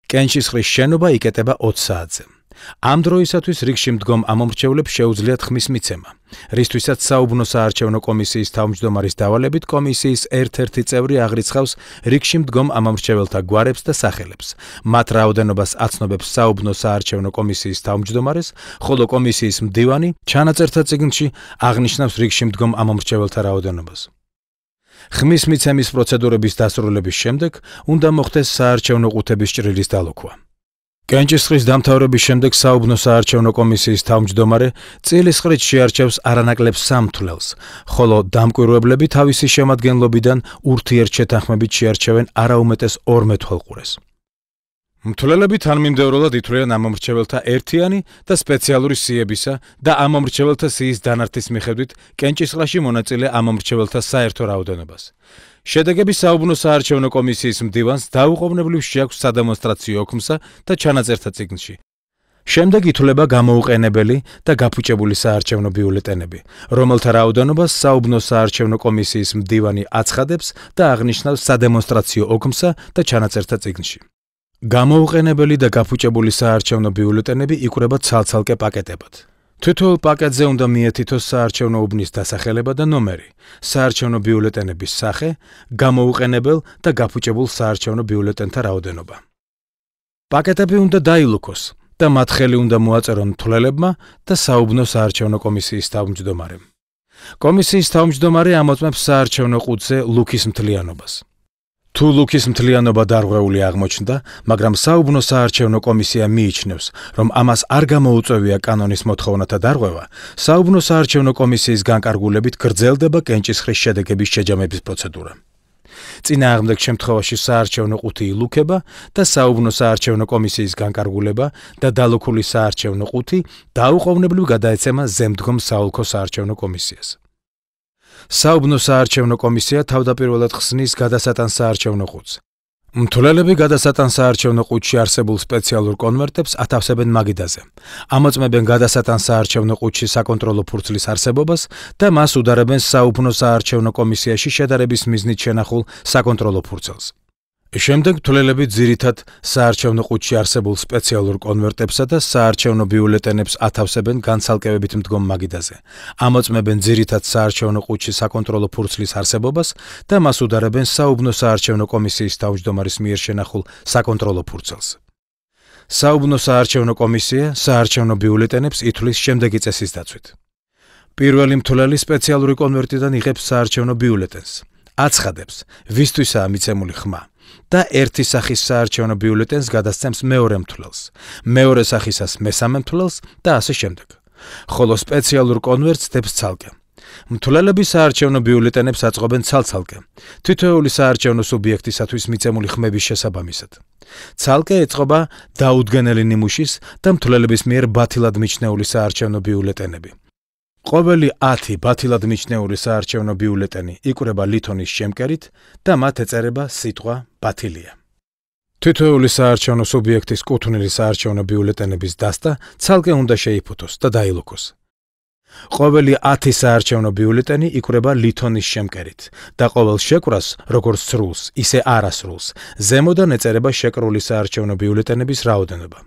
კენჭისყრის შენობა იკეტება 20 საათზე. ამ დროისათვის რიგში მდგომ ამომრჩევლებს შეუძლიათ ხმის მიცემა, რისთვისაც საუბნო საარჩევნო კომისიის თავმჯდომარის დავალებით კომისიის ერთ-ერთი წევრი აღრიცხავს რიგში მდგომ ამომრჩეველთა გვარებს და სახელებს. მათ რაოდენობას აცნობებს საუბნო საარჩევნო კომისიის თავმჯდომარეს, ხოლო კომისიის მდივანი ჩანაწერთა წიგნში აღნიშნავს რიგში მდგომ ამომრჩეველთა რაოდენობას. ხმის მიცემის პროცედურების დასრულების შემდეგ უნდა მოხდეს საარჩევნო ყუთების ჭრილის დალოქვა. კენჭისყრის დამთავრების შემდეგ საუბნო საარჩევნო კომისიის თავმჯდომარე წილის ყრით შეარჩევს არანაკლებ 3 მთვლელს, ხოლო დამკვირვებლები თავისი შემადგენლობიდან ურთიერთშეთანხმებით შეარჩევენ არაუმეტეს 2 მეთვალყურეს. მთვლელები თანმიმდევრულად ითვლიან ამომრჩეველთა ერთიანი და სპეციალური სიებისა და ამომრჩეველთა სიის დანართის მიხედვით კენჭისყრაში მონაწილე ამომრჩეველთა საერთო რაოდენობას. შედეგები საუბნო საარჩევნო კომისიის მდივანს დაუყოვნებლივ შეაქვს სადემონსტრაციო ოქმსა და ჩანაწერთა წიგნში. შემდეგ ითვლება გამოუყენებელი და გაფუჭებული საარჩევნო ბიულეტენები, რომელთა რაოდენობას საუბნო საარჩევნო კომისიის მდივანი აცხადებს და აღნიშნავს სადემონსტრაციო ოქმსა და ჩანაწერთა წიგნში. გამოუყენებელი და გაფუჭებული საარჩევნო ბიულეტენები იკვრება ცალ-ცალკე პაკეტებად. თითოეულ პაკეტზე უნდა მიეთითოს საარჩევნო უბნის დასახელება და ნომერი, საარჩევნო ბიულეტენების სახე, გამოუყენებელ და გაფუჭებულ საარჩევნო ბიულეტენთა რაოდენობა. პაკეტები უნდა დაილუქოს და მათ ხელი უნდა მოაწერონ მთვლელებმა და საუბნო საარჩევნო კომისიის თავმჯდომარემ. კომისიის თავმჯდომარე ამოწმებს საარჩევნო ყუთზე ლუქის მთლიანობას. თუ ლუქის მთლიანობა დარღვეული აღმოჩნდა, მაგრამ საუბნო საარჩევნო კომისია მიიჩნევს, რომ ამას არ გამოუწევია კანონის მოთხოვნათა დარღვევა, საუბნო საარჩევნო კომისიის განკარგულებით გრძელდება კენჭისყრის შედეგების შეჯამების პროცედურა. წინააღმდეგ შემთხვევაში საარჩევნო ყუთი ილუქება და საუბნო საარჩევნო კომისიის განკარგულება და დალუქული საარჩევნო ყუთი დაუყოვნებლივ გადაეცემა ზემდგომ საოლქო საარჩევნო კომისიას. საუბნო საარჩევნო კომისია თავდაპირველად ხსნის გადასატან საარჩევნო ყუთს. მთვლელები გადასატან საარჩევნო ყუთში არსებულ სპეციალურ კონვერტებს ათავსებენ მაგიდაზე. ამოწმებენ გადასატან საარჩევნო ყუთში საკონტროლო ფურცლის არსებობას და მას უდარებენ საუბნო საარჩევნო კომისიაში შედარების მიზნით შენახულ საკონტროლო ფურცელს. შემდეგ მთვლელები ძირითად საარჩევნო ყუთში არსებულ სპეციალურ კონვერტებსა და საარჩევნო ბიულეტენებს ათავსებენ განცალკევებით მდგომ მაგიდაზე. ამოწმებენ ძირითად საარჩევნო ყუთში საკონტროლო ფურცლის არსებობას და მას უდარებენ საუბნო საარჩევნო კომისიის თავმჯდომარის მიერ შენახულ საკონტროლო ფურცელს. საუბნო საარჩევნო კომისია საარჩევნო ბიულეტენებს ითვლის შემდეგი წესის დაცვით. პირველი მთვლელი სპეციალური კონვერტიდან იღებს საარჩევნო ბიულეტენს, აცხადებს, ვისთვისაა მიცემული ხმა. და ერთი სახის საარჩევნო ბიულეტენს გადასცემს მეორე მთვლელს, მეორე სახისას მესამე მთვლელს და ასე შემდეგ. ხოლო სპეციალურ კონვერტს დებს ცალკე. მთვლელები საარჩევნო ბიულეტენებს აწყობენ ცალ-ცალკე, თითოეული საარჩევნო სუბიექტისათვის მიცემული ხმების შესაბამისად. ცალკე ეწყობა დაუდგენელი ნიმუშის და მთვლელების მიერ ბათილად მიჩნეული საარჩევნო ბიულეტენები. ყოველი 10 ბათილად მიჩნეული საარჩევნო ბიულეტენი იკვრება ლითონის შემკერით და მათ ეწერება სიტყვა ბათილია. თითოეული საარჩევნო სუბიექტის კუთვნილი საარჩევნო ბიულეტენების დასტა ცალკე უნდა შეიფუთოს და დაილუქოს. ყოველი 10 საარჩევნო ბიულეტენი იკვრება ლითონის შემკერით და ყოველ შეკვრას, როგორც სრულს, ისე არასრულს, ზემოდან ეწერება შეკრული საარჩევნო ბიულეტენების რაოდენობა.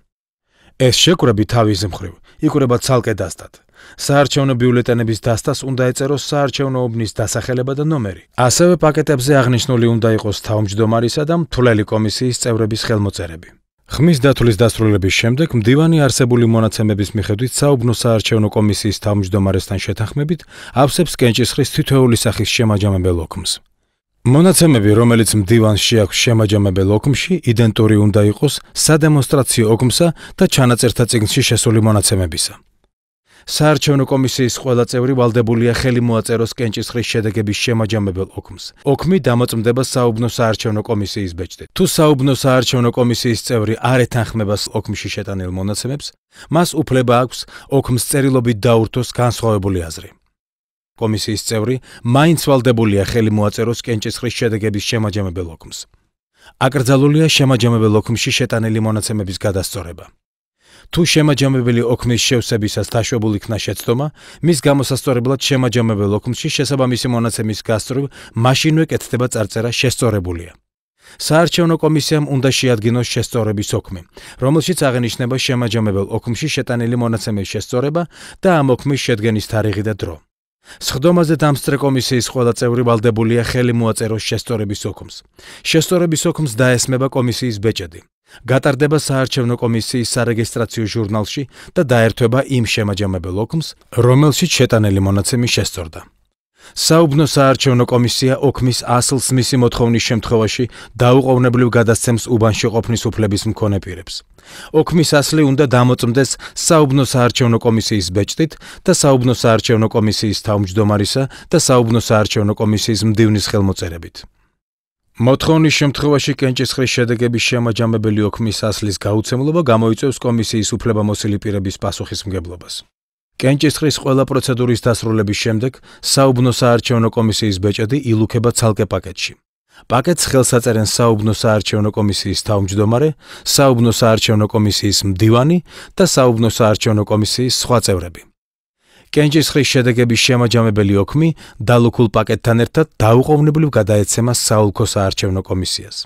ეს შეკვრები თავის მხრივ იკვრება ცალკე დასტად. საარჩევნო ბიულეტენების დასტას უნდა ეწეროს საარჩევნო უბნის დასახელება და ნომერი. ასევე პაკეტებზე აღნიშნული უნდა იყოს თავმჯდომარისა და მთვლელი კომისიის წევრების ხელმოწერები. ხმის დათვლის დასრულების შემდეგ მდივანი არსებული მონაცემების მიხედვით საუბნო საარჩევნო კომისიის თავმჯდომარესთან შეთანხმებით ავსებს კენჭისყრის თითოეული სახის შემაჯამებელ ოქმს. მონაცემები, რომელიც მდივანს შეაქვს შემაჯამებელ ოქმში, იდენტური უნდა იყოს სადემონსტრაციო ოქმსა და ჩანაწერთა წიგნში შესული მონაცემებისა. საარჩევნო კომისიის ყველა წევრი ვალდებულია ხელი მოაწეროს კენჭისყრის შედეგების შემაჯამებელ ოქმს. ოქმი დამოწმდება საუბნო საარჩევნო კომისიის ბეჭდით. თუ საუბნო საარჩევნო კომისიის წევრი არ ეთანხმება ოქმში შეტანილ მონაცემებს, მას უფლება აქვს ოქმს წერილობით დაურთოს განსხვავებული აზრი. კომისიის წევრი მაინც ვალდებულია ხელი მოაწეროს კენჭისყრის შედეგების შემაჯამებელ ოქმს. აკრძალულია შემაჯამებელ ოქმში შეტანილი მონაცემების გადასწორება. თუ შემაჯამებელი ოქმის შევსებისას დაშვებულ იქნა შეცდომა, მის გამოსასწორებლად შემაჯამებელ ოქმში შესაბამისი მონაცემის გასწორებ მაშინვე კეთდება წარწერა შესწორებულია. საარჩევნო კომისიამ უნდა შეადგინოს შესწორების ოქმი, რომელშიც აღინიშნება შემაჯამებელ ოქმში შეტანილი მონაცემების შესწორება და ამ ოქმის შედგენის თარიღი და დრო. სხდომაზე დამსწრე კომისიის ყველა წევრი ვალდებულია ხელი მოაწეროს შესწორების ოქმს. შესწორების ოქმს დაესმება კომისიის ბეჭედი. გატარდება საარჩევნო კომისიის სარეგისტრაციო ჟურნალში და დაერთვება იმ შემაჯამებელ ოქმს, რომელშიც შეტანილი მონაცემი შესწორდა. საუბნო საარჩევნო კომისია ოქმის ასლს მისი მოთხოვნის შემთხვევაში დაუყოვნებლივ გადასცემს უბანში ყოფნის უფლების მქონე პირებს. ოქმის ასლი უნდა დამოწმდეს საუბნო საარჩევნო კომისიის ბეჭდით და საუბნო საარჩევნო კომისიის თავმჯდომარისა და საუბნო საარჩევნო კომისიის მდივნის ხელმოწერებით. მოთხოვნის შემთხვევაში კენჭისყრის შედეგების შემაჯამებელი ოქმის ასლის გაუცემლობა გამოიწვევს კომისიის უფლებამოსილი პირების პასუხისმგებლობას. კენჭისყრის ყველა პროცედურის დასრულების შემდეგ საუბნო საარჩევნო კომისიის ბეჭედი ილუქება ცალკე პაკეტში. პაკეტს ხელს აწერენ საუბნო საარჩევნო კომისიის თავმჯდომარე, საუბნო საარჩევნო კომისიის მდივანი და საუბნო საარჩევნო კომისიის სხვა წევრები. კენჭისყრის შედეგების შემაჯამებელი ოქმი დალუქულ პაკეტთან ერთად დაუყოვნებლივ გადაეცემა საოლქო საარჩევნო კომისიას.